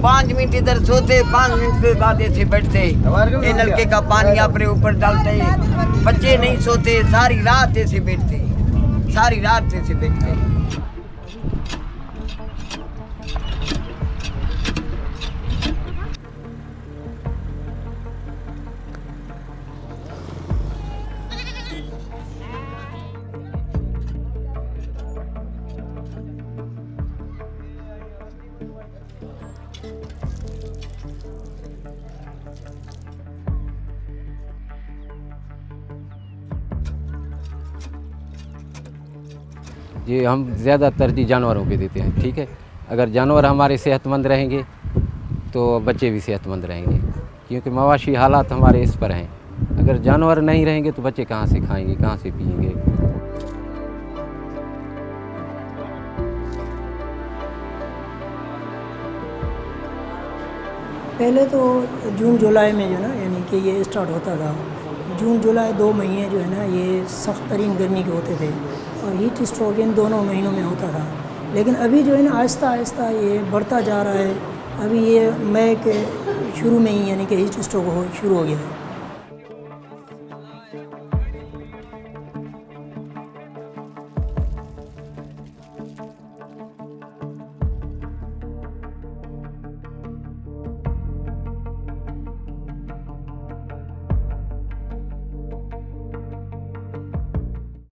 पाँच मिनट इधर सोते, 5 मिनट के बाद ऐसे बैठते, ये नलके का पानी अपने ऊपर डालते। बच्चे नहीं सोते, सारी रात ऐसे बैठते, सारी रात ऐसे बैठते। ये हम ज़्यादा तरजीह जानवरों पे देते हैं। ठीक है, अगर जानवर हमारे सेहतमंद रहेंगे तो बच्चे भी सेहतमंद रहेंगे, क्योंकि मवाशी हालात हमारे इस पर हैं। अगर जानवर नहीं रहेंगे तो बच्चे कहाँ से खाएंगे, कहाँ से पिएंगे। पहले तो जून जुलाई में जो ना यानी कि ये स्टार्ट होता था। जून जुलाई 2 महीने जो है ना ये सख्त तरीन गर्मी के होते थे और हीट स्ट्रोक इन दोनों महीनों में होता था। लेकिन अभी जो है ना आहिस्ता आहिस्ता ये बढ़ता जा रहा है। अभी ये मई के शुरू में ही यानी कि हीट स्ट्रोक शुरू हो गया है।